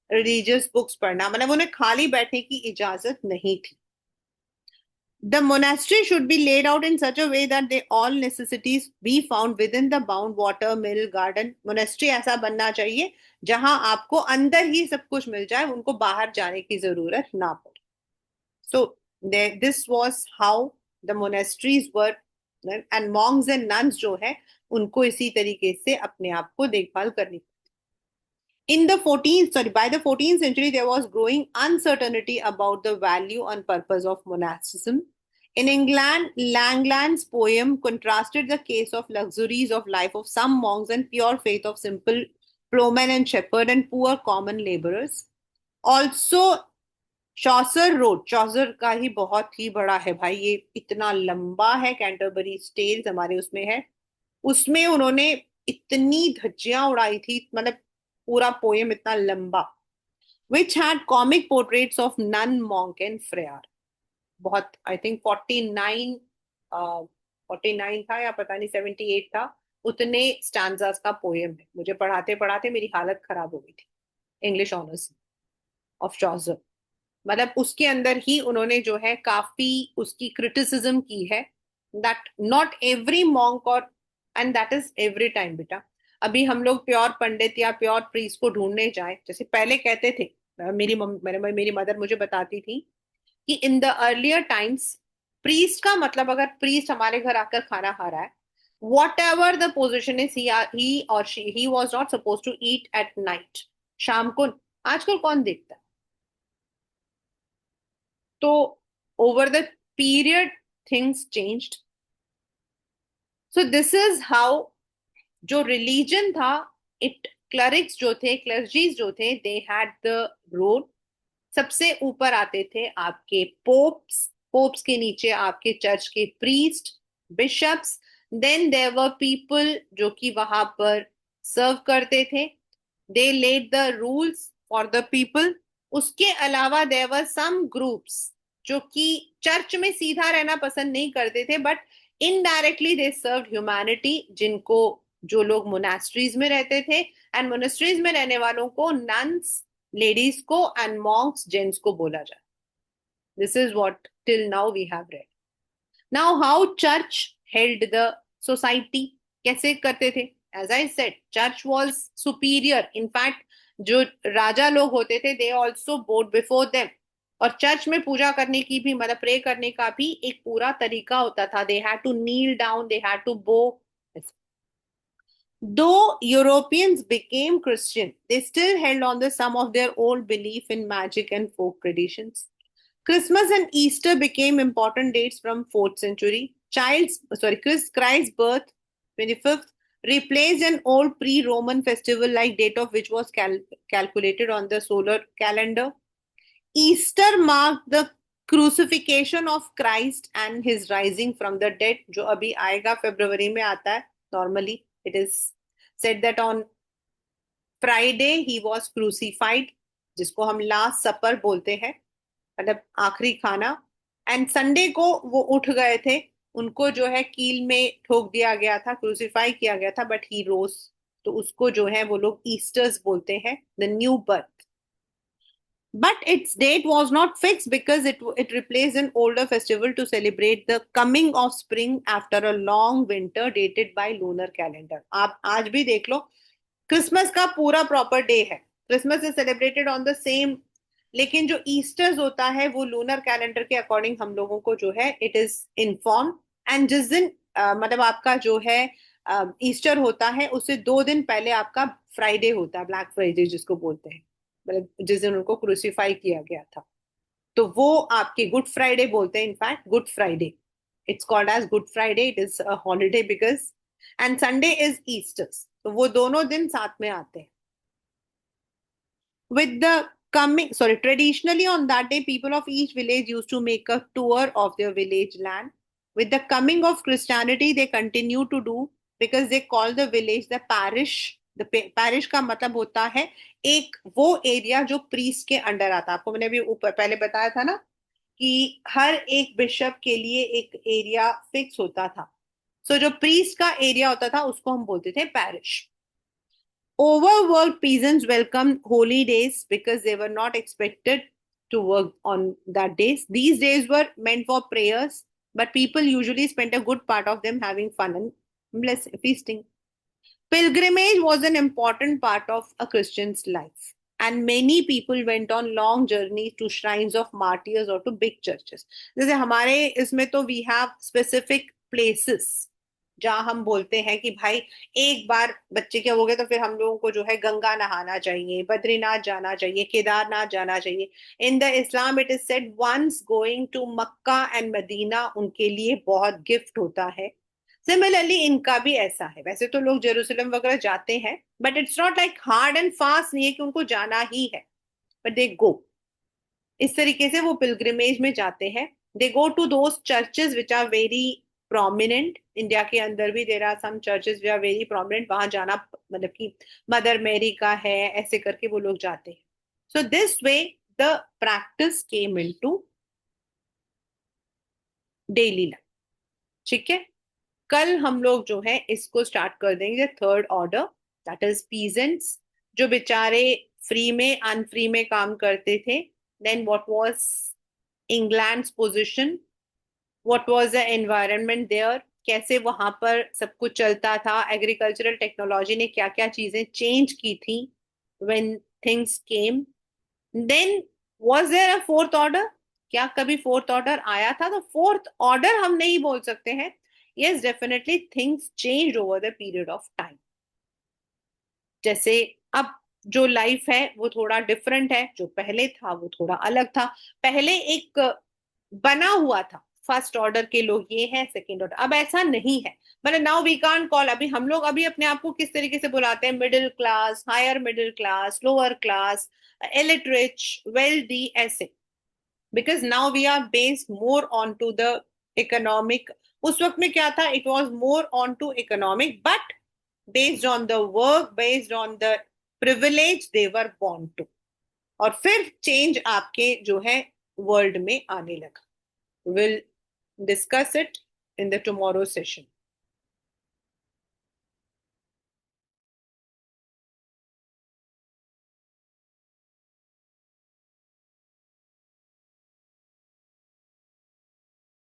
रिलीजियस बुक्स पढ़ना, मतलब उन्हें खाली बैठने की इजाजत नहीं थी। The monastery should be laid out in such a way that they all necessities be found within the bound water, mill, garden. Monastery ऐसा बनना चाहिए जहां आपको अंदर ही सब कुछ मिल जाए, उनको बाहर जाने की जरूरत ना पड़े. So this was how the monasteries were, and monks and nuns जो है उनको इसी तरीके से अपने आप को देखभाल करनी. In the 14th, sorry, by the 14th century, there was growing uncertainty about the value and purpose of monasticism. In England, Langland's poem contrasted the case of luxuries of life of some monks and pure faith of simple plowmen and shepherd and poor common laborers. Also, Chaucer road, चौसर का ही बहुत ही बड़ा है भाई, ये इतना लंबा है, कैंटरबरी स्टेल्स हमारे उसमें है. उसमें उन्होंने इतनी धज्जियां उड़ाई थी, मतलब पूरा पोएम इतना लंबा. Which had comic portraits of nun, monk and friar. बहुत, आई थिंक 49, 49 था या पता नहीं 78 था, उतने स्टैंजास का पोएम है. मुझे पढ़ाते पढ़ाते मेरी हालत खराब हो गई थी, इंग्लिश ऑनर्स ऑफ चौसर. मतलब उसके अंदर ही उन्होंने जो है काफी उसकी क्रिटिसिज्म की है, दैट नॉट एवरी मॉन्क और, and that is every time बेटा. अभी हम लोग प्योर पंडित या प्योर प्रीस्ट को ढूंढने जाए, जैसे पहले कहते थे, मेरी मदर मुझे बताती थी कि in the earlier times priest का मतलब, अगर प्रीस्ट हमारे घर आकर खाना खा रहा है, whatever the position is, he और she, he was not suppose to eat at night, शाम को. आजकल कौन देखता है? तो over the period things changed. So this is how जो religion था, it, clerics जो थे, clergies जो थे, they had the role. सबसे ऊपर आते थे आपके popes, popes के नीचे आपके चर्च के priest, bishops. Then there were people जो कि वहां पर सर्व करते थे. They laid the rules for the people. उसके अलावा there were some groups जो कि चर्च में सीधा रहना पसंद नहीं करते थे, but indirectly they serve humanity, जिनको, जो लोग मोनास्ट्रीज में रहते थे, एंड मोनास्ट्रीज में रहने वालों को नन्स लेडीज को एंड मॉन्क्स जेंट्स को बोला जाए. This is what till now we have read. Now how church held the society, कैसे करते थे? As I said, church was superior. In fact जो राजा लोग होते थे, they also bowed before them. और चर्च में पूजा करने की भी, मतलब प्रे करने का भी एक पूरा तरीका होता था. They had to kneel down, they had to bow. Though Europeans became Christian, they still held on to some of their old belief in magic and folk traditions. Christmas and Easter became important dates from 4th century. Christ's birth, 25th, replaced an old pre-Roman festival like date of which was calculated on the solar calendar. Easter marked the crucifixion of Christ and his rising from the dead, जो अभी आएगा फरवरी में आता है. Normally, it is said that on Friday he was crucified, जिसको हम लास्ट सपर बोलते हैं, मतलब आखिरी खाना. एंड संडे को वो उठ गए थे, उनको जो है कील में ठोक दिया गया था, क्रूसिफाई किया गया था, बट ही रोज. तो उसको जो है वो लोग ईस्टर्स बोलते हैं, the new birth. But its date was not fixed because it replaced an older festival to celebrate the coming of spring after a long winter dated by lunar calendar. आप आज भी देख लो, क्रिसमस का पूरा प्रॉपर डे है, Christmas is celebrated on the same. लेकिन जो ईस्टर्स होता है वो लूनर कैलेंडर के अकॉर्डिंग हम लोगों को जो है इट इज इन्फॉर्म. एंड जिस दिन मतलब आपका जो है ईस्टर होता है, उससे 2 दिन पहले आपका फ्राइडे होता है, ब्लैक फ्राइडे जिसको बोलते हैं, मतलब जिस दिन उनको क्रूसिफाई किया गया था. तो वो आपके गुड फ्राइडे बोलते हैं. In fact Good Friday, it's called as Good Friday, it is a holiday because, and Sunday is Easters. तो वो दोनों दिन साथ में आते हैं. With the coming, sorry, traditionally on that day, people of each village used to make a tour of their village land. With the coming of Christianity, they continue to do, because they call the village the parish. The parish का मतलब होता है एक वो एरिया जो प्रीस्ट के अंडर आता है. आपको मैंने अभी ऊपर पहले बताया था ना कि हर एक बिशप के लिए एक एरिया फिक्स होता था. सो जो प्रीस्ट का एरिया होता था उसको हम बोलते थे parish. Overworked peasants welcomed holy days because they were not expected to work on that days. These days were meant for prayers, but people usually spent a good part of them having fun and feasting. Pilgrimage was an important part of a Christian's life, and many people went on long journeys to shrines of martyrs or to big churches. जैसे हमारे इसमें तो we have specific places जहाँ हम बोलते हैं कि भाई एक बार बच्चे के हो गए तो फिर हम लोगों को जो है गंगा नहाना चाहिए, बद्रीनाथ जाना चाहिए, केदारनाथ जाना चाहिए. In the Islam it is said once going to Mecca and Medina उनके लिए बहुत गिफ्ट होता है. सिमिलरली इनका भी ऐसा है. वैसे तो लोग जेरूसलम वगैरह जाते हैं, but it's not like hard and fast नहीं है कि उनको जाना ही है, बट दे गो. इस तरीके से वो पिलग्रिमेज में जाते हैं. They go to those churches which are very prominent. India के अंदर भी there are some churches which are very prominent. वहां जाना मतलब कि मदर मैरी का है, ऐसे करके वो लोग जाते हैं. So this way the practice came in to daily life. ठीक है. कल हम लोग जो है इसको स्टार्ट कर देंगे third order, that is peasants, जो बेचारे फ्री में अनफ्री में काम करते थे. Then what was England's position, what was the environment there, कैसे वहां पर सब कुछ चलता था, एग्रीकल्चरल टेक्नोलॉजी ने क्या क्या चीजें चेंज की थी when things came. Then was there a fourth order, क्या कभी फोर्थ ऑर्डर आया था? तो फोर्थ ऑर्डर हम नहीं बोल सकते हैं. Yes definitely things change over the period of time. जैसे अब जो लाइफ है वो थोड़ा डिफरेंट है, जो पहले था वो थोड़ा अलग था. पहले एक बना हुआ था फर्स्ट ऑर्डर के लोग ये हैं, सेकंड ऑर्डर. अब ऐसा नहीं है. मतलब नाउ वी कांट कॉल. अभी हम लोग अभी अपने आप को किस तरीके से बुलाते हैं? Middle class, higher middle class, lower class, illiterate, wealthy, ऐसे. Because now we are based more on to the economic. उस वक्त में क्या था? It was more on to economic, but based on the work, based on the privilege they were born to. और फिर चेंज आपके जो है वर्ल्ड में आने लगा. Will discuss it in the tomorrow session.